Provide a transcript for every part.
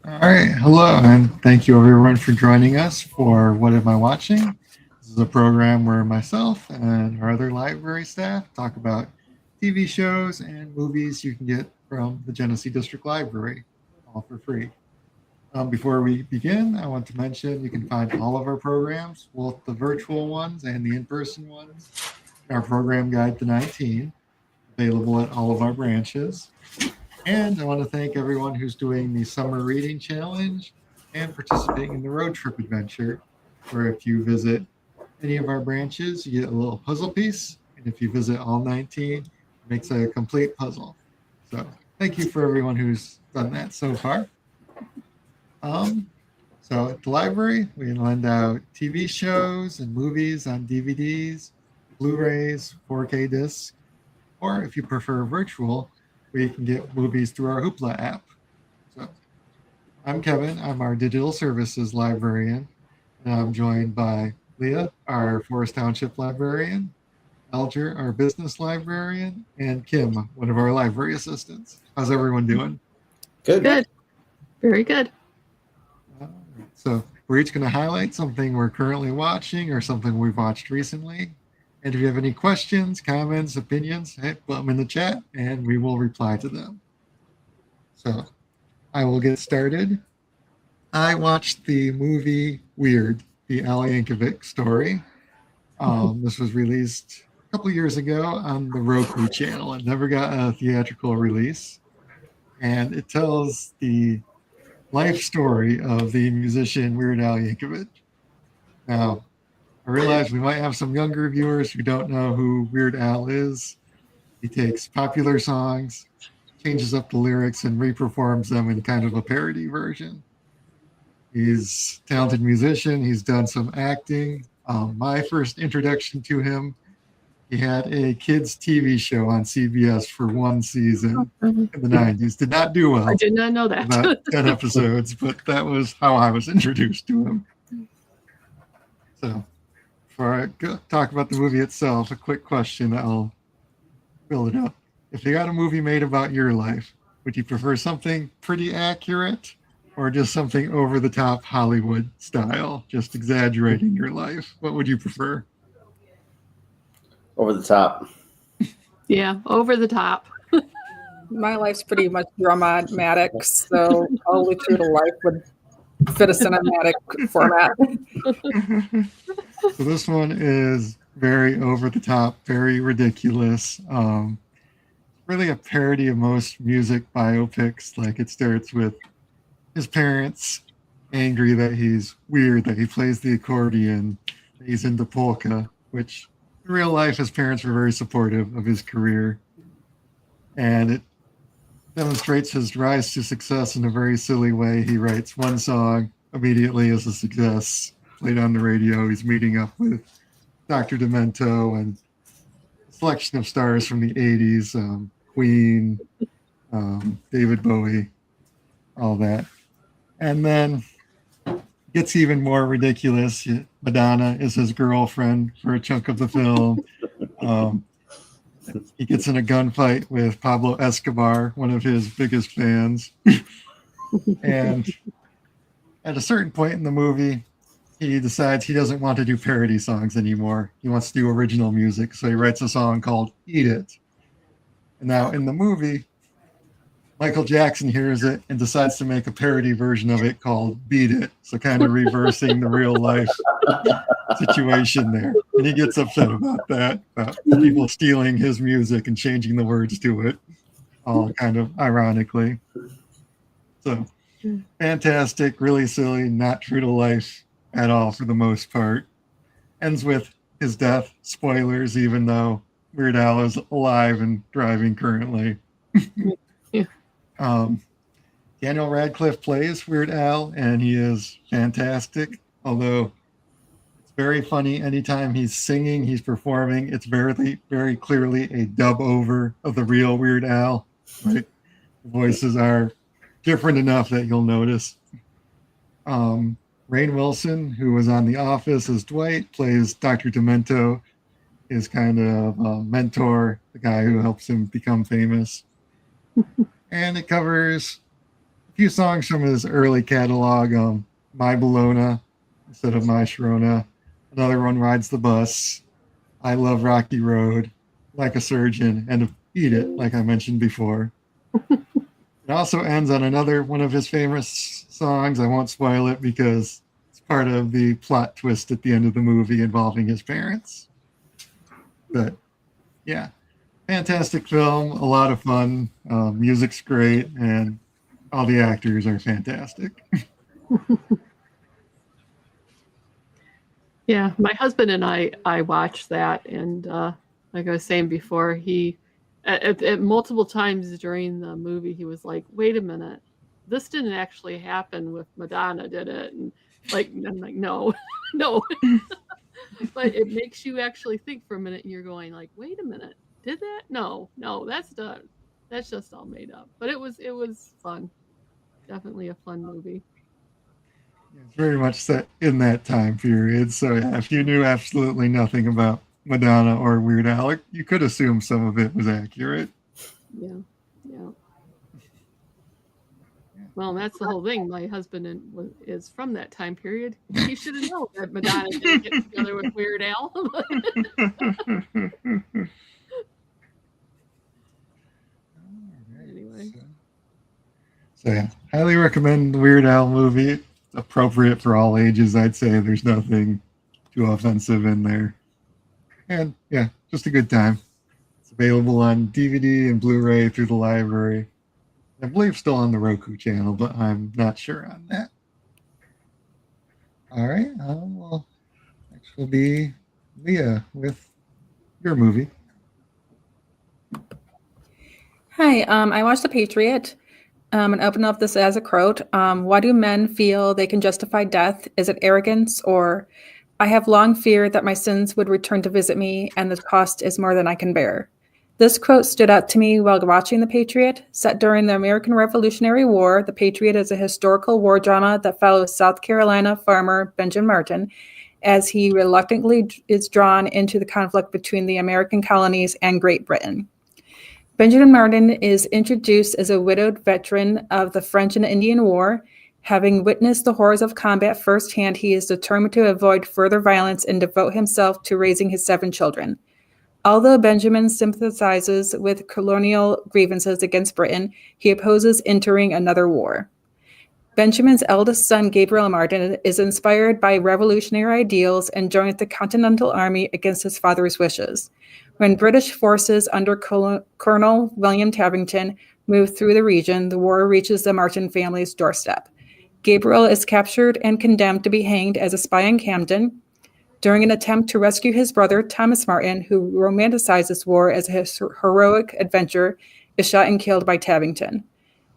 All right, hello, and thank you everyone for joining us for What Am I Watching? This is a program where myself and our other library staff talk about TV shows and movies you can get from the Genesee District Library, all for free. Before we begin, I want to mention you can find all of our programs, both the virtual ones and the in-person ones, in our program guide to 19, available at all of our branches. And I want to thank everyone who's doing the summer reading challenge and participating in the road trip adventure, where if you visit any of our branches, you get a little puzzle piece. And if you visit all 19, it makes a complete puzzle. So thank you for everyone who's done that so far. Um, so at the library, we lend out TV shows and movies on DVDs, Blu-rays, 4K discs, or if you prefer virtual, we can get movies through our Hoopla app. So I'm Kevin. I'm our digital services librarian. And I'm joined by Leah, our Forest Township librarian, Alger, our business librarian, and Kim, one of our library assistants. How's everyone doing? Good. Good. Very good. So we're each going to highlight something we're currently watching or something we've watched recently. And if you have any questions, comments, opinions, hey, put them in the chat and we will reply to them. So I will get started. I watched the movie Weird, the Al Yankovic story. This was released a couple years ago on the Roku channel. It never got a theatrical release. And it tells the life story of the musician Weird Al Yankovic. Now, I realize we might have some younger viewers who don't know who Weird Al is. He takes popular songs, changes up the lyrics, and reperforms them in kind of a parody version. He's a talented musician. He's done some acting. My first introduction to him, he had a kids' TV show on CBS for one season in the 90s. Did not do well. I did not know that. About 10 episodes, but that was how I was introduced to him. So before I talk about the movie itself, a quick question that I'll build it up. If you got a movie made about your life, would you prefer something pretty accurate or just something over the top Hollywood style, just exaggerating your life? What would you prefer? Over the top. Yeah, over the top. My life's pretty much dramatic, so Only True to Life would fit a cinematic format. So this one is very over the top, very ridiculous. Really a parody of most music biopics. Like it starts with his parents angry that he's weird, that he plays the accordion, that he's into polka, which in real life his parents were very supportive of his career. And it demonstrates his rise to success in a very silly way. He writes one song, immediately is a success, played on the radio. He's meeting up with Dr. Demento and a selection of stars from the 80s, Queen, David Bowie, all that. And then gets even more ridiculous. Madonna is his girlfriend for a chunk of the film. He gets in a gunfight with Pablo Escobar, one of his biggest fans. And at a certain point in the movie, he decides he doesn't want to do parody songs anymore. He wants to do original music. So he writes a song called Eat It. And now in the movie, Michael Jackson hears it and decides to make a parody version of it called Beat It. So kind of reversing the real life situation there. And he gets upset about that, about people stealing his music and changing the words to it, all kind of ironically. So fantastic, really silly, not true to life at all for the most part. Ends with his death. Spoilers, even though Weird Al is alive and driving currently. Daniel Radcliffe plays Weird Al, and he is fantastic. Although it's very funny anytime he's singing, he's performing. It's very, very clearly a dub over of the real Weird Al. Right, the voices are different enough that you'll notice. Rainn Wilson, who was on The Office as Dwight, plays Dr. Demento, his kind of mentor, the guy who helps him become famous. And it covers few songs from his early catalog. My Bologna instead of My Sharona. Another one, Rides the Bus. I Love Rocky Road, Like a Surgeon, and Eat It, like I mentioned before. It also ends on another one of his famous songs. I won't spoil it because it's part of the plot twist at the end of the movie involving his parents. But yeah, fantastic film, a lot of fun. Music's great, and all the actors are fantastic. Yeah, my husband and I watched that, and like I was saying before, he at multiple times during the movie he was like, "Wait a minute, this didn't actually happen with Madonna, did it?" And like, I'm like, "No, no," but it makes you actually think for a minute, and you're going like, "Wait a minute, did that? No, no, that's done. That's just all made up." But it was fun, definitely a fun movie. It's very much set in that time period. So yeah, if you knew absolutely nothing about Madonna or Weird Al, you could assume some of it was accurate. Yeah, yeah. Well, that's the whole thing. My husband is from that time period. He should have known that Madonna didn't get together with Weird Al. Anyway. So yeah, highly recommend the Weird Al movie. Appropriate for all ages, I'd say. There's nothing too offensive in there. And yeah, just a good time. It's available on DVD and Blu-ray through the library. I believe still on the Roku channel, but I'm not sure on that. All right. Well, next will be Leah with your movie. Hi, I watched The Patriot and opened up this as a quote. Why do men feel they can justify death? Is it arrogance or I have long feared that my sins would return to visit me and the cost is more than I can bear. This quote stood out to me while watching The Patriot. Set during the American Revolutionary War, The Patriot is a historical war drama that follows South Carolina farmer Benjamin Martin as he reluctantly is drawn into the conflict between the American colonies and Great Britain. Benjamin Martin is introduced as a widowed veteran of the French and Indian War. Having witnessed the horrors of combat firsthand, he is determined to avoid further violence and devote himself to raising his 7 children. Although Benjamin sympathizes with colonial grievances against Britain, he opposes entering another war. Benjamin's eldest son, Gabriel Martin, is inspired by revolutionary ideals and joins the Continental Army against his father's wishes. When British forces under Colonel William Tabington move through the region, the war reaches the Martin family's doorstep. Gabriel is captured and condemned to be hanged as a spy in Camden. During an attempt to rescue his brother, Thomas Martin, who romanticizes war as a heroic adventure, is shot and killed by Tabington.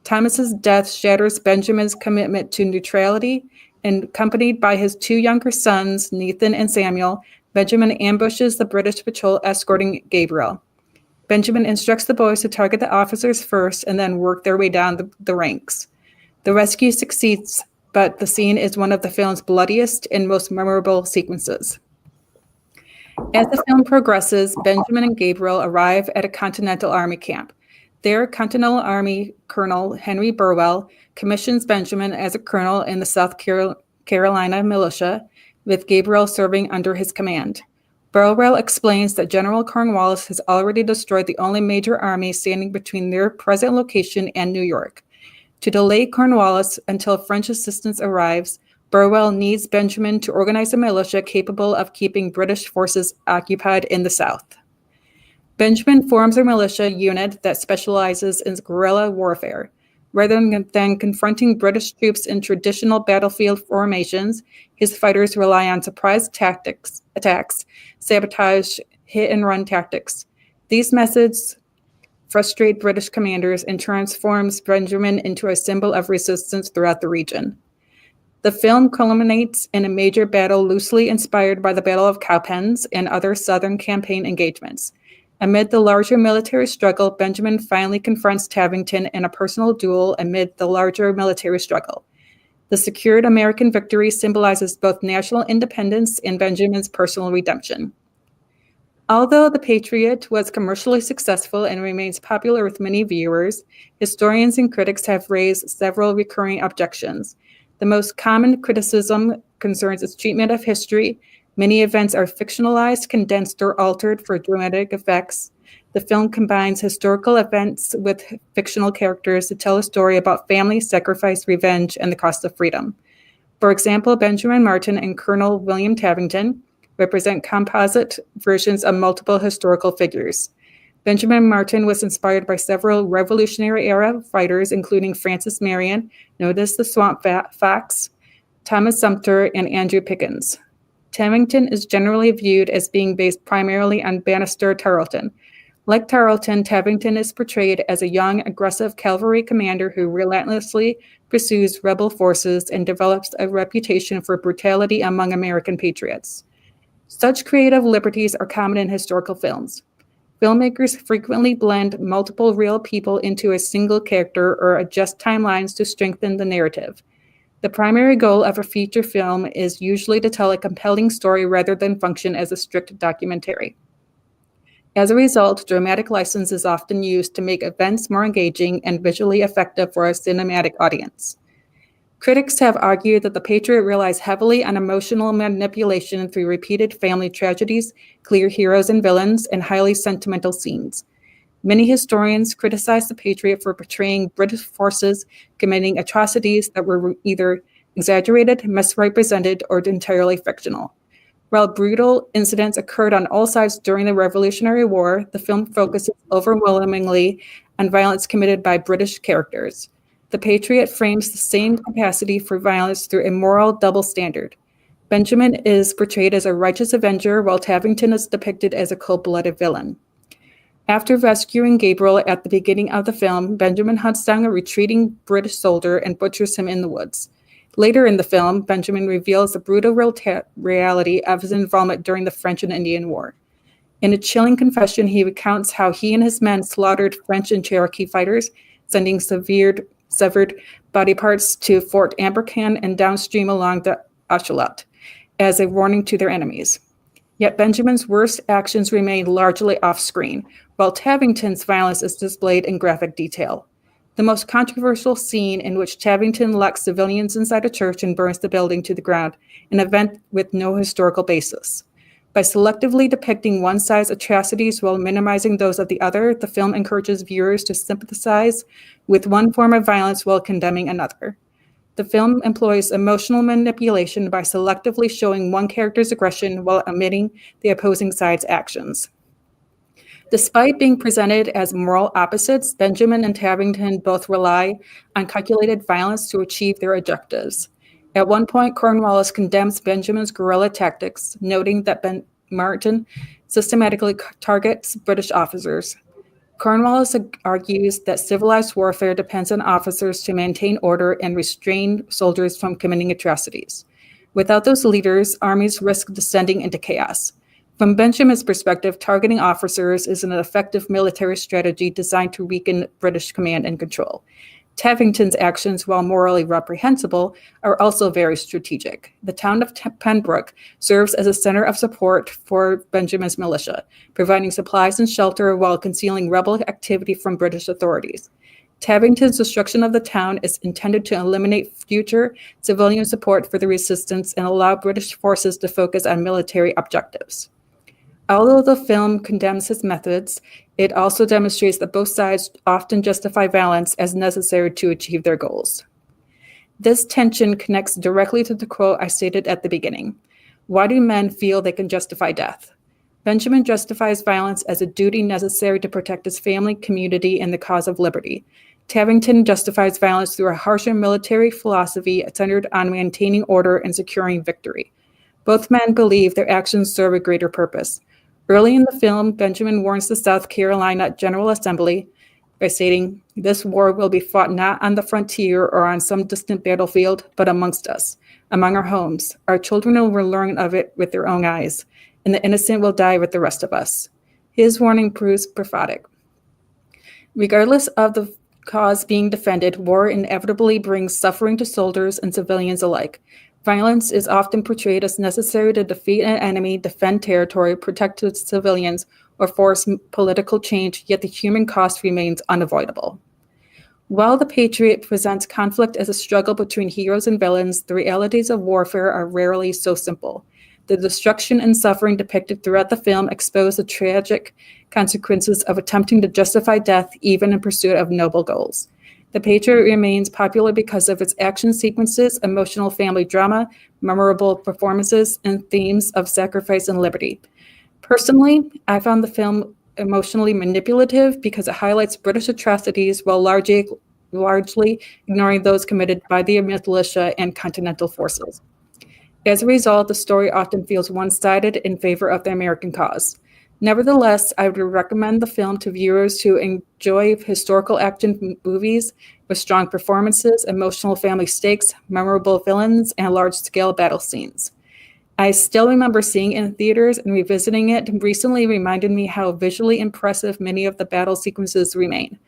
Thomas's death shatters Benjamin's commitment to neutrality, and accompanied by his 2 younger sons, Nathan and Samuel, Benjamin ambushes the British patrol escorting Gabriel. Benjamin instructs the boys to target the officers first and then work their way down the ranks. The rescue succeeds, but the scene is one of the film's bloodiest and most memorable sequences. As the film progresses, Benjamin and Gabriel arrive at a Continental Army camp. There, Continental Army Colonel Henry Burwell commissions Benjamin as a colonel in the South Carolina militia, with Gabriel serving under his command. Burwell explains that General Cornwallis has already destroyed the only major army standing between their present location and New York. To delay Cornwallis until French assistance arrives, Burwell needs Benjamin to organize a militia capable of keeping British forces occupied in the South. Benjamin forms a militia unit that specializes in guerrilla warfare. Rather than confronting British troops in traditional battlefield formations, his fighters rely on surprise attacks, sabotage, hit-and-run tactics. These methods frustrate British commanders and transforms Benjamin into a symbol of resistance throughout the region. The film culminates in a major battle loosely inspired by the Battle of Cowpens and other Southern campaign engagements. Amid the larger military struggle, Benjamin finally confronts Tabington in a personal duel amid the larger military struggle. The secured American victory symbolizes both national independence and Benjamin's personal redemption. Although The Patriot was commercially successful and remains popular with many viewers, historians and critics have raised several recurring objections. The most common criticism concerns its treatment of history. Many events are fictionalized, condensed, or altered for dramatic effects. The film combines historical events with fictional characters to tell a story about family, sacrifice, revenge, and the cost of freedom. For example, Benjamin Martin and Colonel William Tavington represent composite versions of multiple historical figures. Benjamin Martin was inspired by several Revolutionary-era fighters, including Francis Marion, known as the Swamp Fox, Thomas Sumter, and Andrew Pickens. Tavington is generally viewed as being based primarily on Banastre Tarleton. Like Tarleton, Tavington is portrayed as a young, aggressive cavalry commander who relentlessly pursues rebel forces and develops a reputation for brutality among American patriots. Such creative liberties are common in historical films. Filmmakers frequently blend multiple real people into a single character or adjust timelines to strengthen the narrative. The primary goal of a feature film is usually to tell a compelling story rather than function as a strict documentary. As a result, dramatic license is often used to make events more engaging and visually effective for a cinematic audience. Critics have argued that The Patriot relies heavily on emotional manipulation through repeated family tragedies, clear heroes and villains, and highly sentimental scenes. Many historians criticize The Patriot for portraying British forces committing atrocities that were either exaggerated, misrepresented, or entirely fictional. While brutal incidents occurred on all sides during the Revolutionary War, the film focuses overwhelmingly on violence committed by British characters. The Patriot frames the same capacity for violence through a moral double standard. Benjamin is portrayed as a righteous avenger, while Tavington is depicted as a cold-blooded villain. After rescuing Gabriel at the beginning of the film, Benjamin hunts down a retreating British soldier and butchers him in the woods. Later in the film, Benjamin reveals the brutal reality of his involvement during the French and Indian War. In a chilling confession, he recounts how he and his men slaughtered French and Cherokee fighters, sending severed body parts to Fort Abercan and downstream along the Ocelot as a warning to their enemies. Yet Benjamin's worst actions remain largely off-screen, while Tavington's violence is displayed in graphic detail. The most controversial scene, in which Tavington locks civilians inside a church and burns the building to the ground, an event with no historical basis. By selectively depicting one side's atrocities while minimizing those of the other, the film encourages viewers to sympathize with one form of violence while condemning another. The film employs emotional manipulation by selectively showing one character's aggression while omitting the opposing side's actions. Despite being presented as moral opposites, Benjamin and Tavington both rely on calculated violence to achieve their objectives. At one point, Cornwallis condemns Benjamin's guerrilla tactics, noting that Martin systematically targets British officers. Cornwallis argues that civilized warfare depends on officers to maintain order and restrain soldiers from committing atrocities. Without those leaders, armies risk descending into chaos. From Benjamin's perspective, targeting officers is an effective military strategy designed to weaken British command and control. Tavington's actions, while morally reprehensible, are also very strategic. The town of Pembroke serves as a center of support for Benjamin's militia, providing supplies and shelter while concealing rebel activity from British authorities. Tavington's destruction of the town is intended to eliminate future civilian support for the resistance and allow British forces to focus on military objectives. Although the film condemns his methods, it also demonstrates that both sides often justify violence as necessary to achieve their goals. This tension connects directly to the quote I stated at the beginning. Why do men feel they can justify death? Benjamin justifies violence as a duty necessary to protect his family, community, and the cause of liberty. Tavington justifies violence through a harsher military philosophy centered on maintaining order and securing victory. Both men believe their actions serve a greater purpose. Early in the film, Benjamin warns the South Carolina General Assembly by stating, "This war will be fought not on the frontier or on some distant battlefield, but amongst us, among our homes. Our children will learn of it with their own eyes, and the innocent will die with the rest of us." His warning proves prophetic. Regardless of the cause being defended, war inevitably brings suffering to soldiers and civilians alike. Violence is often portrayed as necessary to defeat an enemy, defend territory, protect its civilians, or force political change, yet the human cost remains unavoidable. While The Patriot presents conflict as a struggle between heroes and villains, the realities of warfare are rarely so simple. The destruction and suffering depicted throughout the film expose the tragic consequences of attempting to justify death even in pursuit of noble goals. The Patriot remains popular because of its action sequences, emotional family drama, memorable performances, and themes of sacrifice and liberty. Personally, I found the film emotionally manipulative because it highlights British atrocities while largely ignoring those committed by the militia and Continental forces. As a result, the story often feels one-sided in favor of the American cause. Nevertheless, I would recommend the film to viewers who enjoy historical action movies with strong performances, emotional family stakes, memorable villains, and large-scale battle scenes. I still remember seeing it in theaters, and revisiting it recently reminded me how visually impressive many of the battle sequences remain.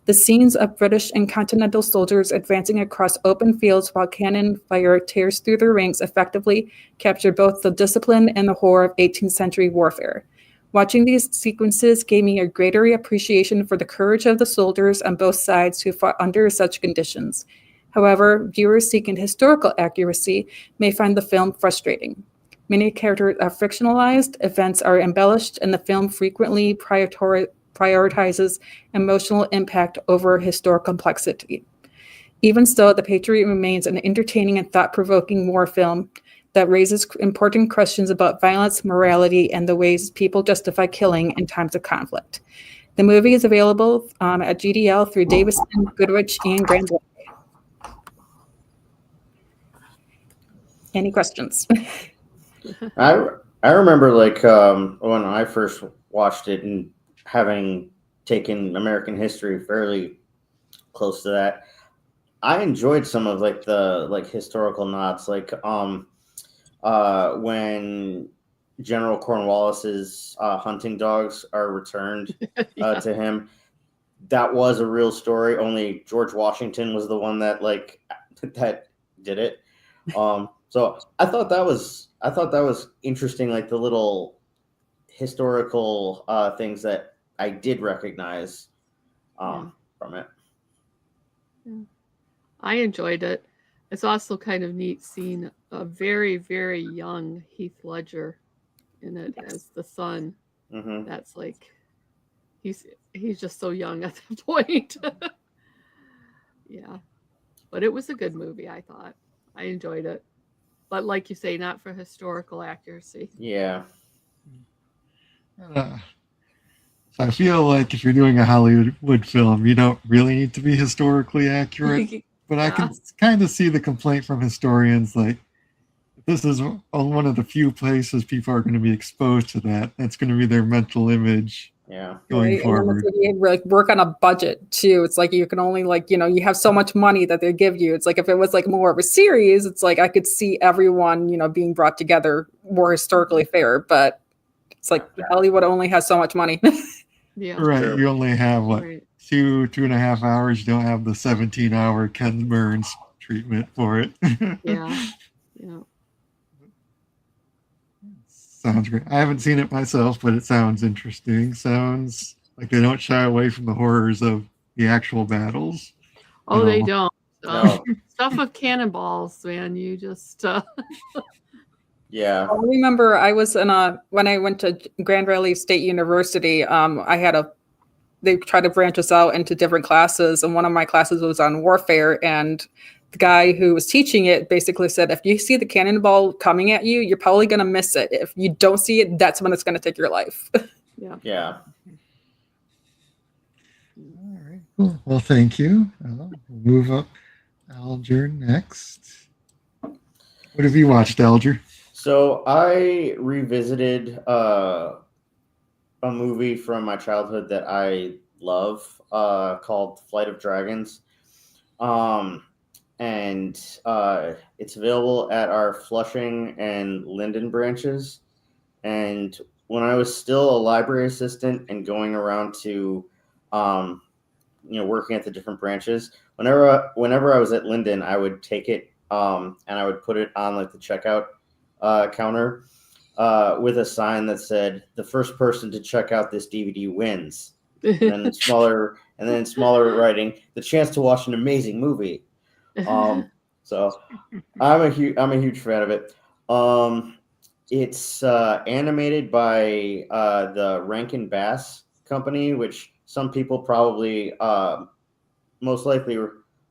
The scenes of British and Continental soldiers advancing across open fields while cannon fire tears through their ranks effectively captured both the discipline and the horror of 18th century warfare. Watching these sequences gave me a greater appreciation for the courage of the soldiers on both sides who fought under such conditions. However, viewers seeking historical accuracy may find the film frustrating. Many characters are fictionalized, events are embellished, and the film frequently prioritizes emotional impact over historical complexity. Even so, The Patriot remains an entertaining and thought-provoking war film that raises important questions about violence, morality, and the ways people justify killing in times of conflict. The movie is available at GDL through Davison, Goodrich, and Grand Lake. Any questions? I remember when I first watched it and having taken American history fairly close to that, I enjoyed some of the historical nods, when General Cornwallis's hunting dogs are returned to him. That was a real story. Only George Washington was the one that that did it. So I thought that was interesting, like the little historical things that I did recognize from it. Yeah. I enjoyed it. It's also kind of neat seeing a very, very young Heath Ledger in it as the son. Mm-hmm. That's he's just so young at that point. Yeah. But it was a good movie, I thought. I enjoyed it. But like you say, not for historical accuracy. Yeah. So I feel like if you're doing a Hollywood film, you don't really need to be historically accurate. But I can kind of see the complaint from historians, like, this is one of the few places people are going to be exposed to that. That's going to be their mental image. Yeah. Going forward. And you work on a budget too. It's like you can only you have so much money that they give you. It's like if it was more of a series, it's like I could see everyone, being brought together more historically fair. But it's like Hollywood only has so much money. Yeah. Right. Sure. You only have Right. 2.5 hours. You don't have the 17-hour Ken Burns treatment for it. Yeah. Yeah. Sounds great. I haven't seen it myself, but it sounds interesting. Sounds like they don't shy away from the horrors of the actual battles. Oh, they don't. No. Stuff with cannonballs, man. You just Yeah. I remember I was when I went to Grand Valley State University, they tried to branch us out into different classes, and one of my classes was on warfare, and the guy who was teaching it basically said, if you see the cannonball coming at you, you're probably going to miss it. If you don't see it, that's when it's going to take your life. yeah. Yeah. All right. Cool. Well, thank you. We'll move up. Alger next. What have you watched, Alger? So I revisited a movie from my childhood that I love called Flight of Dragons. And it's available at our Flushing and Linden branches. And when I was still a library assistant and going around to, working at the different branches, whenever I was at Linden, I would take it and I would put it on like the checkout counter with a sign that said, "The first person to check out this DVD wins." And then smaller writing, "The chance to watch an amazing movie." So I'm a huge fan of it. It's animated by the Rankin Bass Company, which some people probably most likely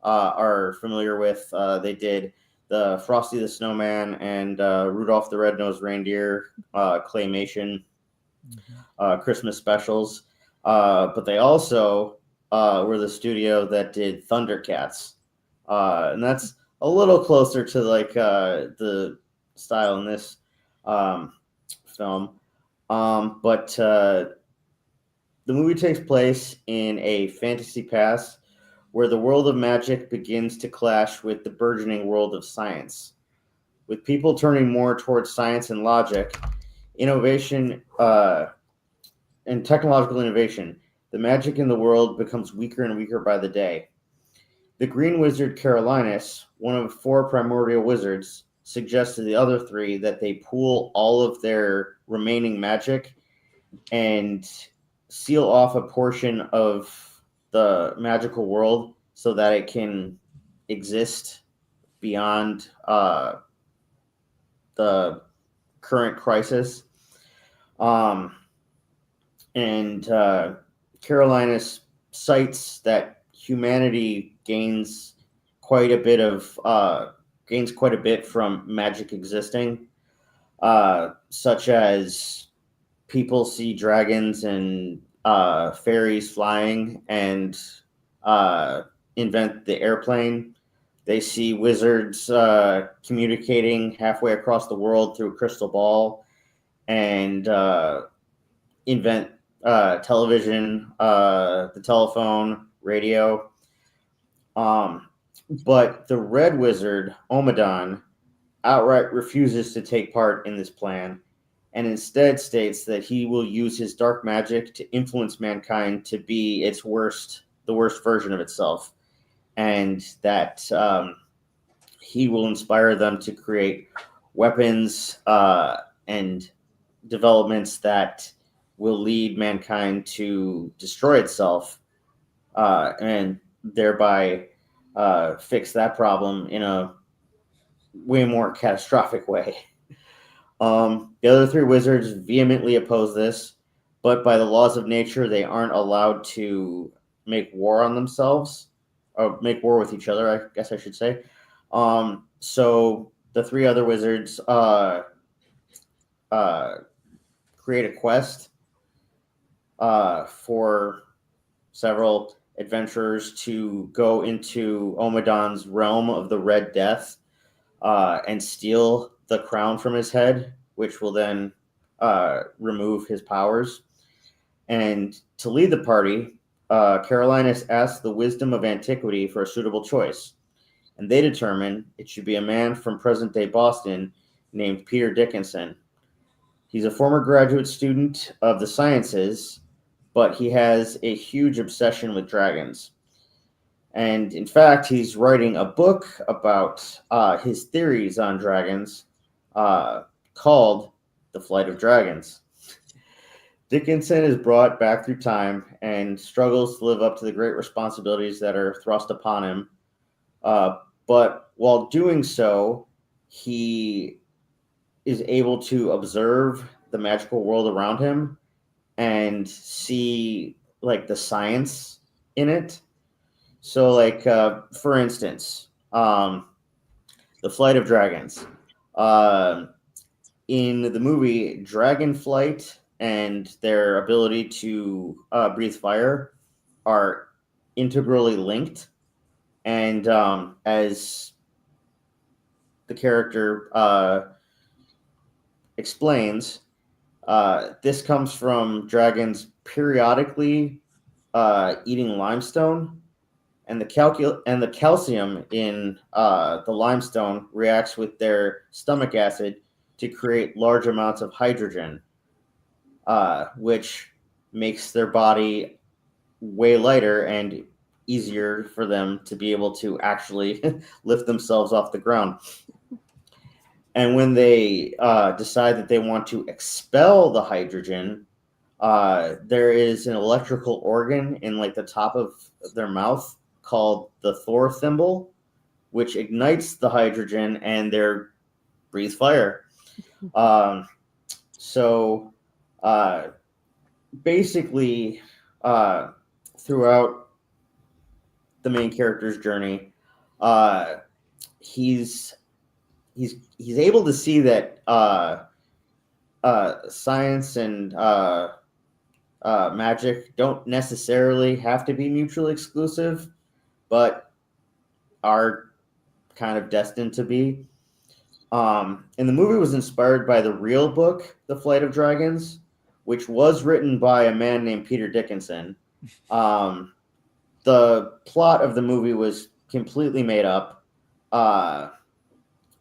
are familiar with. They did the Frosty the Snowman and Rudolph the Red-Nosed Reindeer claymation Christmas specials. But they also were the studio that did Thundercats. And that's a little closer to like the style in this film. But the movie takes place in a fantasy past where the world of magic begins to clash with the burgeoning world of science. With people turning more towards science and logic, innovation, and technological innovation, the magic in the world becomes weaker and weaker by the day. The Green Wizard Carolinus, one of 4 primordial wizards, suggests to the other 3 that they pool all of their remaining magic and seal off a portion of the magical world so that it can exist beyond the current crisis. And Carolinus cites that humanity gains quite a bit from magic existing, such as people see dragons and fairies flying and invent the airplane. They see wizards communicating halfway across the world through a crystal ball and invent television, the telephone, radio. But the Red Wizard, Omadon, outright refuses to take part in this plan and instead states that he will use his dark magic to influence mankind to be the worst version of itself, and that he will inspire them to create weapons and developments that will lead mankind to destroy itself and thereby fix that problem in a way more catastrophic way. The other 3 wizards vehemently oppose this, but by the laws of nature, they aren't allowed to make war on themselves, or make war with each other, I guess I should say. So the 3 other wizards create a quest for several adventurers to go into Omadon's realm of the Red Death and steal the crown from his head, which will then remove his powers. And to lead the party, Carolinus asks the wisdom of antiquity for a suitable choice. And they determine it should be a man from present-day Boston named Peter Dickinson. He's a former graduate student of the sciences, but he has a huge obsession with dragons. And in fact, he's writing a book about his theories on dragons called The Flight of Dragons. Dickinson is brought back through time and struggles to live up to the great responsibilities that are thrust upon him. But while doing so, he is able to observe the magical world around him and see like the science in it. So like, for instance, The Flight of Dragons. In the movie, dragon flight and their ability to breathe fire are integrally linked. And as the character explains, this comes from dragons periodically eating limestone, and the calcium in the limestone reacts with their stomach acid to create large amounts of hydrogen, which makes their body way lighter and easier for them to be able to actually lift themselves off the ground. And when they decide that they want to expel the hydrogen, there is an electrical organ in like the top of their mouth called the Thor thimble, which ignites the hydrogen and they breathe fire. So basically, throughout the main character's journey, he's able to see that science and magic don't necessarily have to be mutually exclusive, but are kind of destined to be. And the movie was inspired by the real book, The Flight of Dragons, which was written by a man named Peter Dickinson. The plot of the movie was completely made up.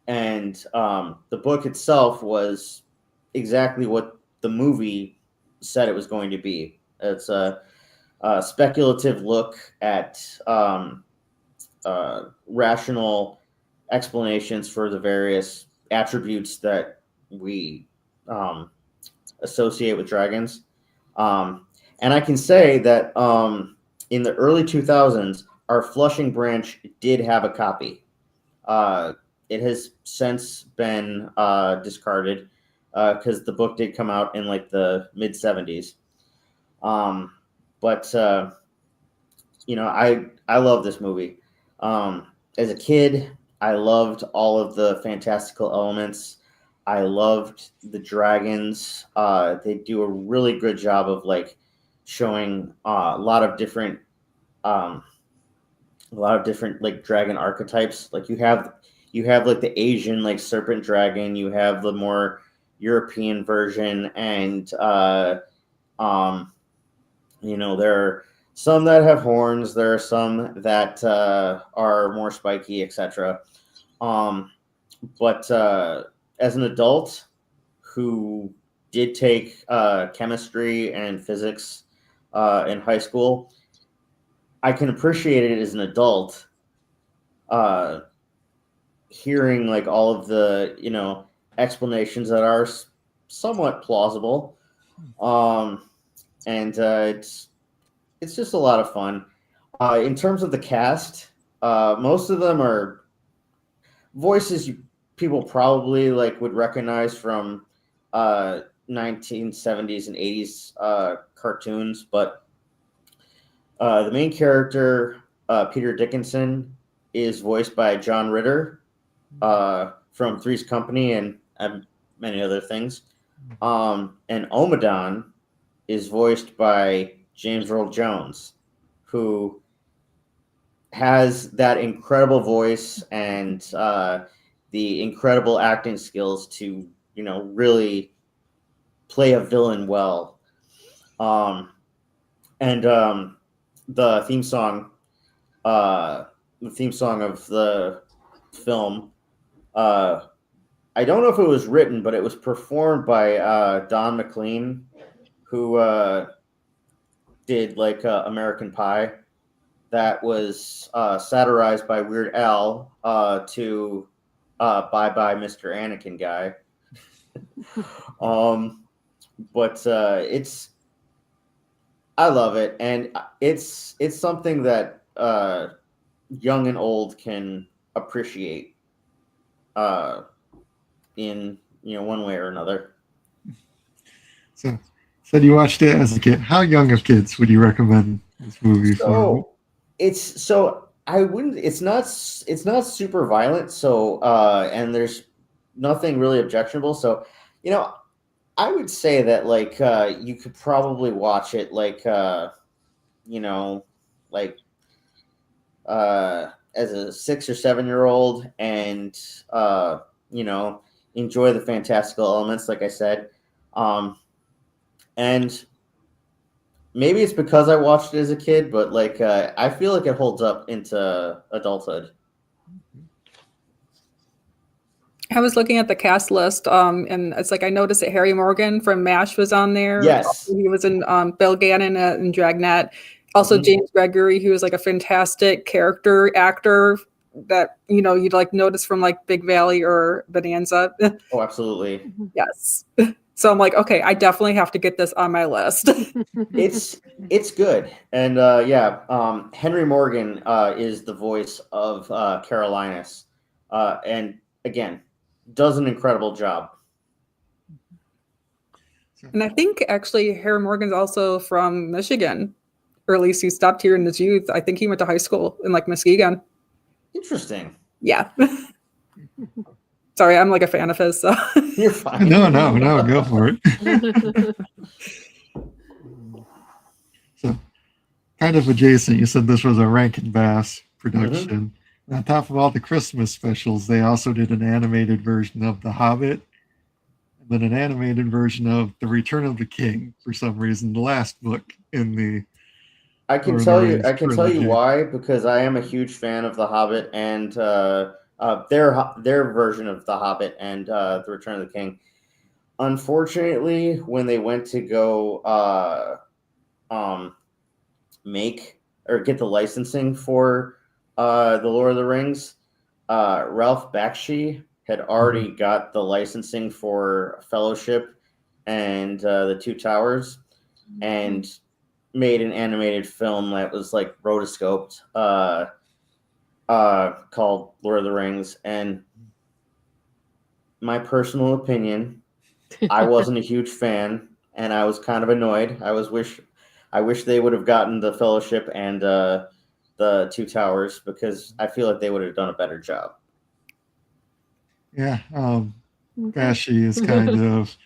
And the book itself was exactly what the movie said it was going to be. It's a speculative look at rational explanations for the various attributes that we associate with dragons. And I can say that in the early 2000s, our Flushing branch did have a copy. It has since been discarded because the book did come out in like the mid 70s. But you know, I love this movie. As a kid, I loved all of the fantastical elements. I loved the dragons. They do a really good job of like showing a lot of different like dragon archetypes. Like you have like the Asian like serpent dragon, you have the more European version, and you know, there are some that have horns, there are some that are more spiky, etc. But as an adult who did take chemistry and physics in high school, I can appreciate it as an adult, hearing like all of the, you know, explanations that are somewhat plausible. And it's just a lot of fun. In terms of the cast, most of them are voices people probably like would recognize from 1970s and 80s cartoons, but the main character, Peter Dickinson, is voiced by John Ritter from Three's Company and many other things. And Omadon is voiced by James Earl Jones, who has that incredible voice and the incredible acting skills to, you know, really play a villain well. And the theme song of the film, I don't know if it was written, but it was performed by Don McLean, who did like American Pie. That was satirized by Weird Al to Bye Bye Mr. Anakin guy. But I love it, and it's something that young and old can appreciate in, you know, one way or another. So you watched it as a kid. How young of kids would you recommend this movie for? It's not super violent, so and there's nothing really objectionable, so, you know, I would say that like you could probably watch it like you know, like as a 6 or 7 year old, and you know, enjoy the fantastical elements, like I said. And maybe it's because I watched it as a kid, but like I feel like it holds up into adulthood. I was looking at the cast list, and it's like I noticed that Harry Morgan from MASH was on there. Yes. He was in Bill Gannon in Dragnet. Also, Mhm. James Gregory, who is like a fantastic character actor that you'd like notice from like Big Valley or Bonanza. Oh, absolutely. Yes. So I'm like, okay, I definitely have to get this on my list. It's good, and Henry Morgan is the voice of Carolinus, and again, does an incredible job. And I think actually Harry Morgan's also from Michigan, or at least he stopped here in his youth. I think he went to high school in like Muskegon. Interesting. Yeah. Sorry, I'm like a fan of his. So You're fine. No, go for it. So, kind of adjacent, you said this was a Rankin Bass production. On top of all the Christmas specials, they also did an animated version of The Hobbit, and then an animated version of The Return of the King, for some reason, the last book in the I can Lord of tell the you. Rings I can tell you trilogy. why, because I am a huge fan of The Hobbit and their version of The Hobbit and The Return of the King. Unfortunately, when they went to go make or get the licensing for the Lord of the Rings, Ralph Bakshi had already got the licensing for Fellowship and the Two Towers, and made an animated film that was like rotoscoped, called Lord of the Rings. And my personal opinion, I wasn't a huge fan, and I was kind of annoyed. I wish they would have gotten the Fellowship and the Two Towers, because I feel like they would have done a better job. Yeah, Okay. Bashi is kind of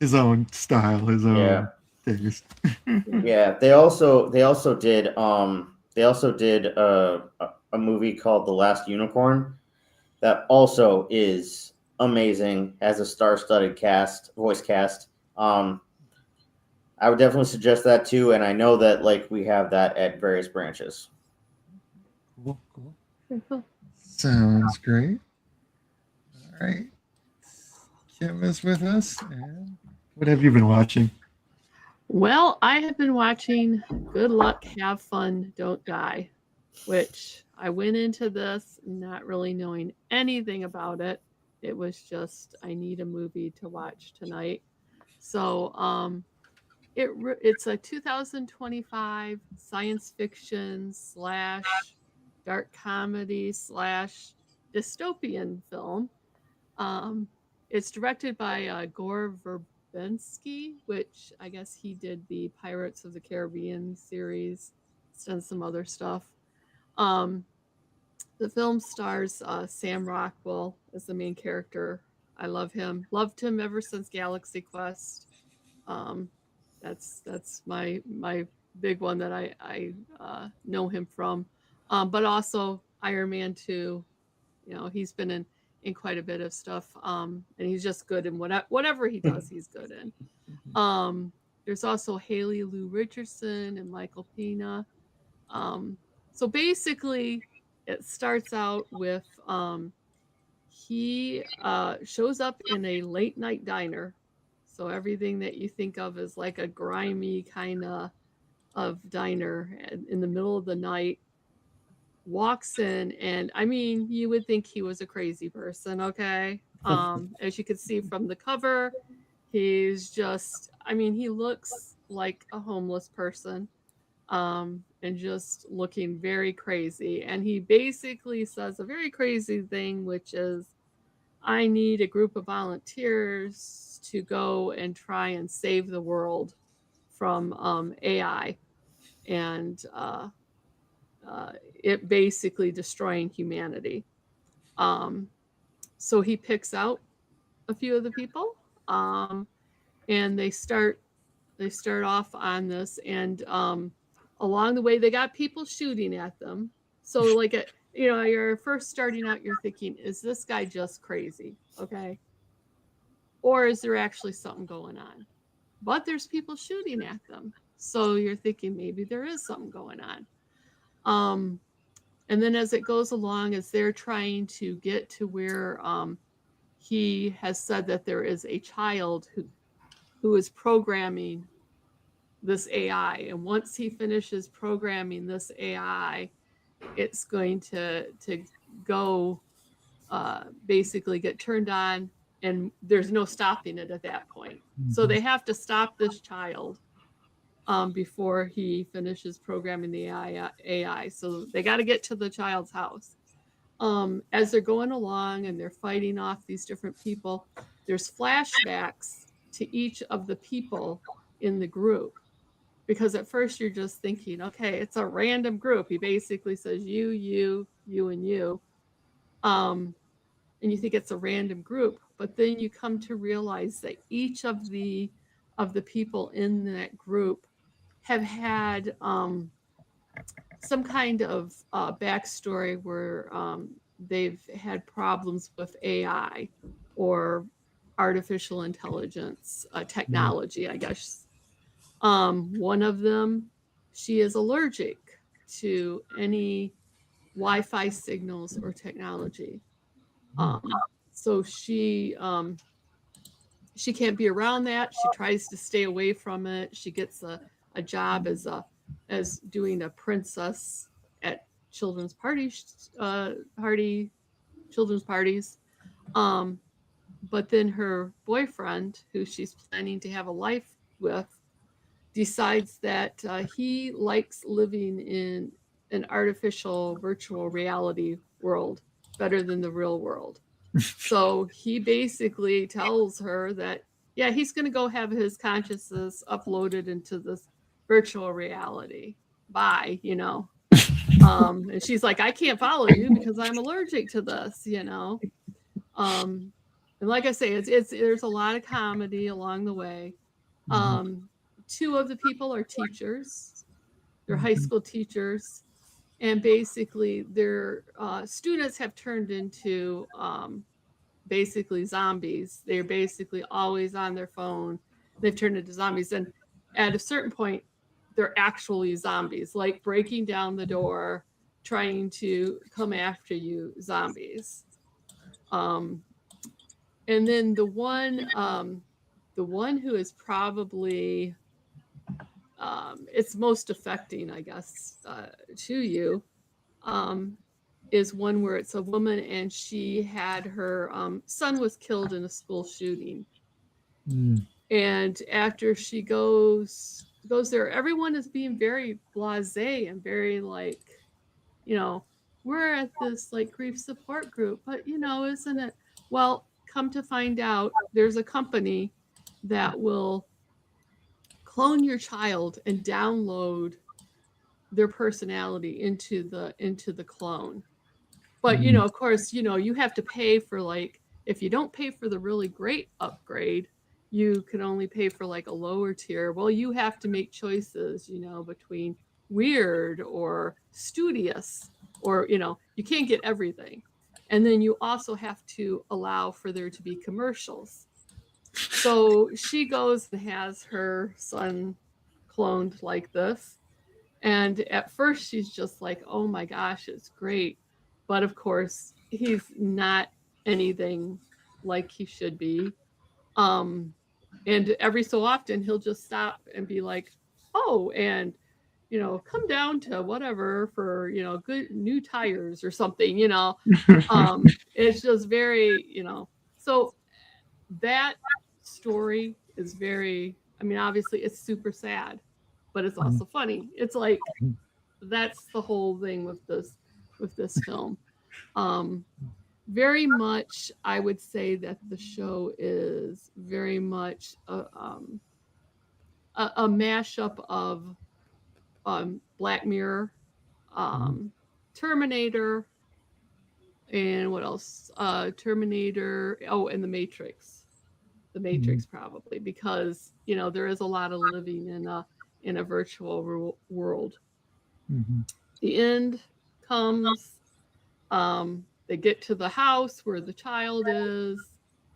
his own style, his own taste. Yeah, they also did a movie called The Last Unicorn that also is amazing, has a star-studded voice cast. I would definitely suggest that too, and I know that like we have that at various branches. Cool, cool. Very cool. Sounds great. All right. Kim is with us. And what have you been watching? Well, I have been watching Good Luck, Have Fun, Don't Die, which I went into this not really knowing anything about it. It was just, I need a movie to watch tonight. So it's a 2025 science fiction / dark comedy / dystopian film. It's directed by Gore Verbinski, which I guess he did the Pirates of the Caribbean series. He's done some other stuff. The film stars Sam Rockwell as the main character. I love him. Loved him ever since Galaxy Quest. That's my big one that I know him from. But also Iron Man 2. He's been in quite a bit of stuff. And he's just good in whatever he does, he's good in. There's also Haley Lou Richardson and Michael Pena. So basically, it starts out with he shows up in a late night diner. So everything that you think of as like a grimy kind of diner in the middle of the night, walks in, and I mean, you would think he was a crazy person, okay? As you can see from the cover, he's just, I mean, he looks like a homeless person, and just looking very crazy. And he basically says a very crazy thing, which is, I need a group of volunteers to go and try and save the world from AI and it basically destroying humanity. So he picks out a few of the people, and they start off on this, and along the way they got people shooting at them. So like you're first starting out, you're thinking, is this guy just crazy? Okay. Or is there actually something going on? But there's people shooting at them. So you're thinking maybe there is something going on. And then as it goes along, as they're trying to get to where he has said that there is a child who is programming this AI. And once he finishes programming this AI, it's going to go basically get turned on, and there's no stopping it at that point. So they have to stop this child before he finishes programming the AI. So they got to get to the child's house. As they're going along and they're fighting off these different people, there's flashbacks to each of the people in the group. Because at first you're just thinking, okay, it's a random group. He basically says you, and you. And you think it's a random group. But then you come to realize that each of the people in that group have had some kind of backstory where they've had problems with AI or artificial intelligence technology, I guess. One of them, she is allergic to any Wi-Fi signals or technology. So she can't be around that. She tries to stay away from it. She gets a job as doing a princess at children's parties. But then her boyfriend, who she's planning to have a life with, decides that he likes living in an artificial virtual reality world better than the real world. So he basically tells her that, yeah, he's going to go have his consciousness uploaded into this virtual reality. Bye, and she's like, I can't follow you because I'm allergic to this, And like I say, there's a lot of comedy along the way. Two of the people are teachers. They're high school teachers. And basically their students have turned into basically zombies. They're basically always on their phone. They've turned into zombies. And at a certain point, they're actually zombies, like breaking down the door, trying to come after you, zombies. And then the one who is probably it's most affecting, I guess, to you, is one where it's a woman and she had her son was killed in a school shooting. And after she goes there, everyone is being very blasé and very like, we're at this like grief support group, but isn't it? Well, come to find out, there's a company that will clone your child and download their personality into the clone. But of course, you have to pay for, like, if you don't pay for the really great upgrade, you can only pay for like a lower tier. Well, you have to make choices, between weird or studious, or you can't get everything. And then you also have to allow for there to be commercials. So she goes and has her son cloned like this. And at first she's just like, oh my gosh, it's great. But of course, he's not anything like he should be. And every so often he'll just stop and be like, oh, and come down to whatever for, good new tires or something, it's just very, so that story is very, obviously it's super sad, but it's also funny. It's like, that's the whole thing with this film. Very much, I would say that the show is very much a mashup of Black Mirror, Terminator, and what else? Terminator. Oh, and The Matrix. The Matrix, probably, because there is a lot of living in a virtual world. The end comes. They get to the house where the child is,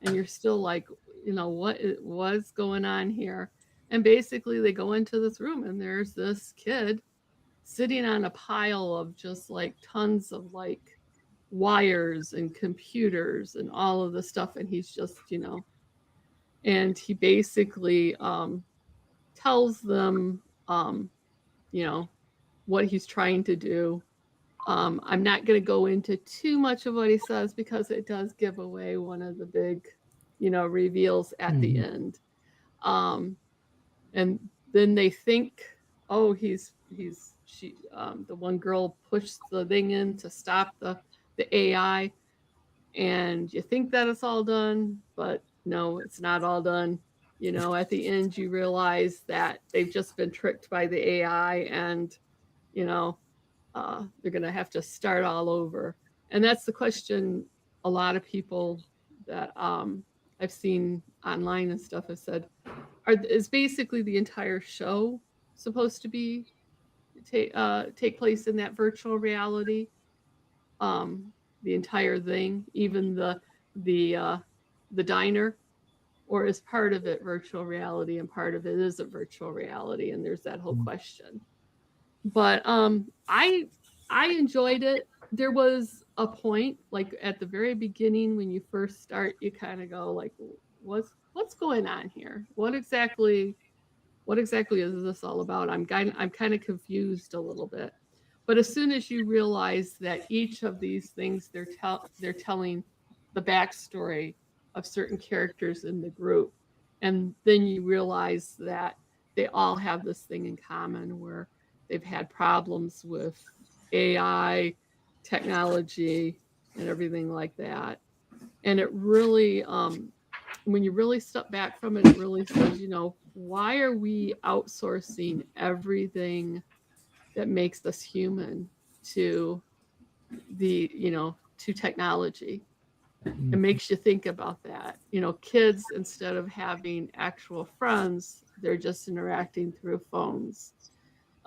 and you're still like, what's going on here? And basically they go into this room and there's this kid sitting on a pile of just like tons of like wires and computers and all of the stuff. And he's just, and he basically tells them, you know, what he's trying to do. I'm not going to go into too much of what he says because it does give away one of the big, you know, reveals at the end. And then they think, oh, the one girl pushed the thing in to stop the AI, and you think that it's all done, but no, it's not all done. You know, at the end, you realize that they've just been tricked by the AI, and you know, they're going to have to start all over. And that's the question a lot of people that I've seen online and stuff have said, is basically the entire show supposed to be take place in that virtual reality? The entire thing, even the diner, or is part of it virtual reality and part of it isn't virtual reality? And there's that whole question. But I enjoyed it. There was a point, like at the very beginning when you first start, you kind of go like, what's going on here? What exactly is this all about? I'm kind of confused a little bit. But as soon as you realize that each of these things they're telling the backstory of certain characters in the group, and then you realize that they all have this thing in common where they've had problems with AI, technology, and everything like that. And it really, when you really step back from it, it really says, you know, why are we outsourcing everything that makes us human to to technology? It makes you think about that. You know, kids, instead of having actual friends, they're just interacting through phones.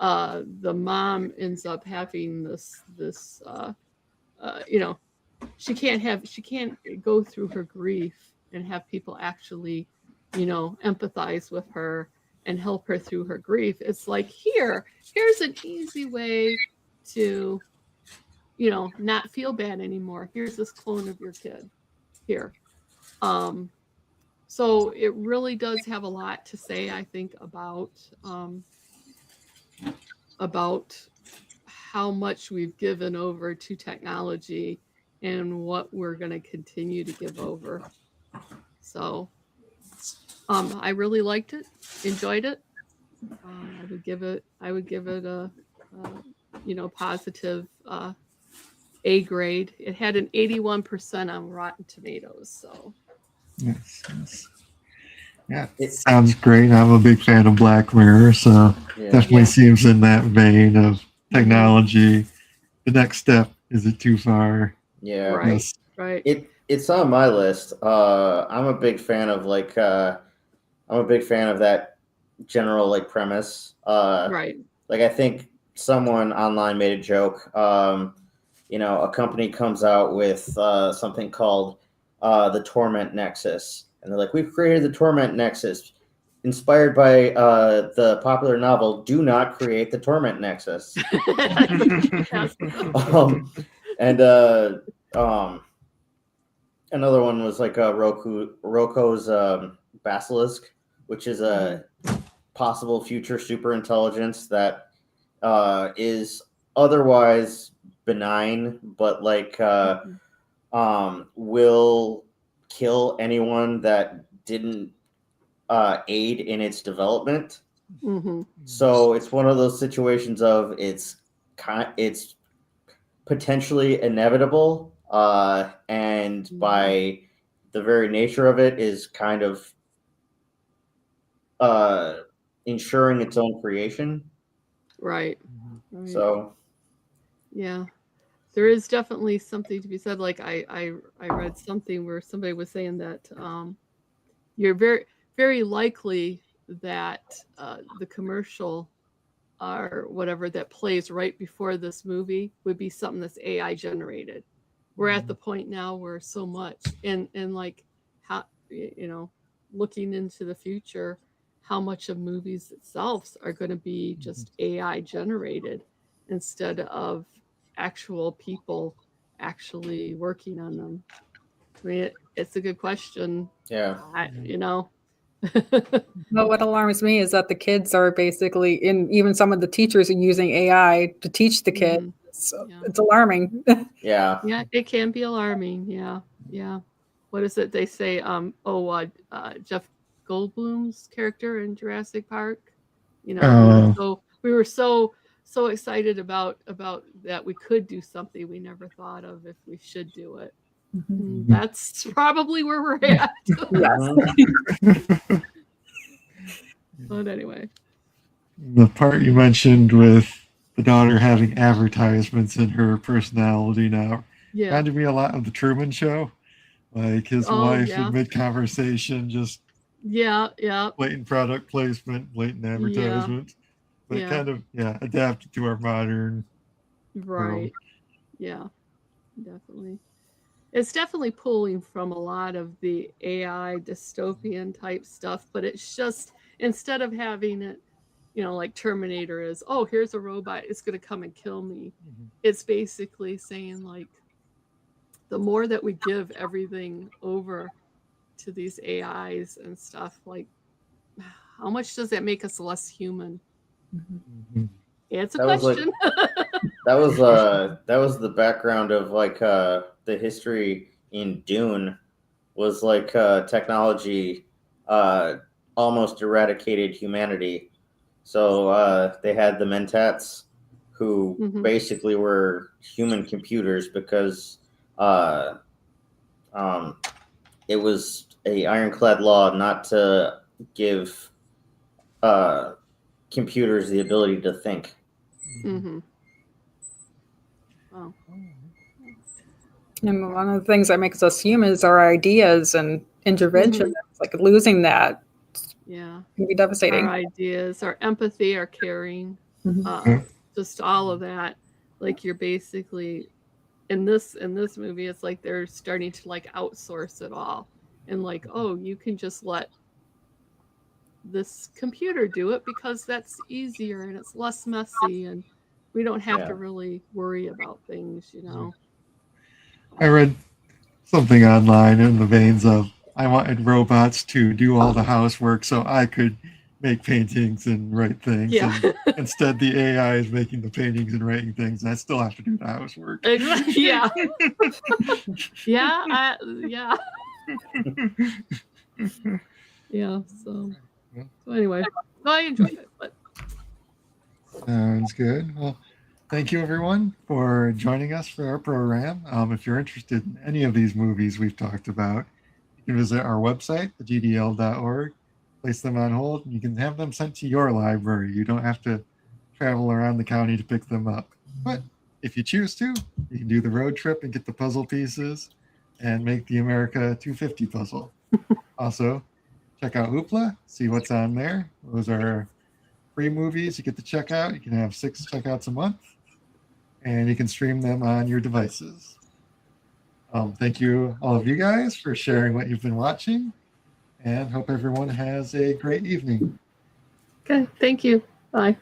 The mom ends up having this you know, she can't go through her grief and have people actually, you know, empathize with her and help her through her grief. It's like, here's an easy way to, you know, not feel bad anymore. Here's this clone of your kid here. So it really does have a lot to say, I think, about how much we've given over to technology and what we're going to continue to give over. So I really liked it, enjoyed it. I would give it a you know, positive A grade. It had an 81% on Rotten Tomatoes. So Yes. Yeah, it sounds great. I'm a big fan of Black Mirror, so definitely seems in that vein of technology. The next step, is it too far? Yeah, right, Yes. right. It's on my list. I'm a big fan of that general like premise. Right. Like I think someone online made a joke. You know, a company comes out with something called the Torment Nexus, and they're like, we've created the Torment Nexus, inspired by the popular novel "Do Not Create the Torment Nexus." Yes. Another one was like Roko's Basilisk, which is a possible future super intelligence that is otherwise benign, but like will kill anyone that didn't aid in its development. Mm-hmm. So it's one of those situations of it's potentially inevitable, and by the very nature of it is kind of ensuring its own creation. Right. So yeah, there is definitely something to be said. Like I read something where somebody was saying that you're very, very likely that the commercial or whatever that plays right before this movie would be something that's AI generated. We're at the point now where so much and like how, you know, looking into the future, how much of movies itself are going to be just AI generated instead of actual people actually working on them. I mean, it's a good question. yeah, You know, Well, what alarms me is that the kids are basically, and even some of the teachers are using AI to teach the kids. Mhm. So Yeah. it's alarming. Yeah. Yeah, it can be alarming. Yeah, yeah. What is it they say? Jeff Goldblum's character in Jurassic Park. You know, we were so excited about that we could do something we never thought of if we should do it. And that's probably where we're at. Mhm. But anyway, The part you mentioned with the daughter having advertisements in her personality now yeah. reminded me a lot of the Truman Show. Like his Oh, wife yeah. in mid conversation, just Yeah, yeah, blatant product placement, blatant advertisement. But yeah. kind of adapted to our modern world. Right. Yeah, definitely. It's definitely pulling from a lot of the AI dystopian type stuff, but it's just instead of having it, you know, like Terminator is, oh, here's a robot, it's going to come and kill me. It's basically saying, like, the more that we give everything over to these AIs and stuff, like, how much does that make us less human? Mhm. It's a That was like question. that was the background of like the history in Dune was like technology almost eradicated humanity. So they had the Mentats who Mhm. basically were human computers because uh, um, it was a ironclad law not to give uh, computers the ability to think. Mhm. Wow. And one of the things that makes us humans are our ideas and intervention. It's like losing that Yeah. can be devastating. Our ideas, our empathy, our caring, Mhm. just all of that. Like you're basically in this movie, it's like they're starting to like outsource it all, and like, oh, you can just let this computer do it because that's easier and it's less messy, and we don't have to Yeah. really worry about things, you know. I read something online in the veins of I wanted robots to do all the housework so I could make paintings and write things. Yeah. And instead, the AI is making the paintings and writing things, and I still have to do the housework. Exactly. Yeah. Yeah. Yeah. Yeah. So anyway, so I enjoyed it, but Sounds good. Well, thank you everyone for joining us for our program. If you're interested in any of these movies we've talked about, you can visit our website, thegdl.org, place them on hold, and you can have them sent to your library. You don't have to travel around the county to pick them up. But if you choose to, you can do the road trip and get the puzzle pieces and make the America 250 puzzle. Also, check out Hoopla, see what's on there. Those are free movies you get to check out. You can have 6 checkouts a month, and you can stream them on your devices. Thank you, all of you guys, for sharing what you've been watching, and hope everyone has a great evening. okay. Thank you. Bye.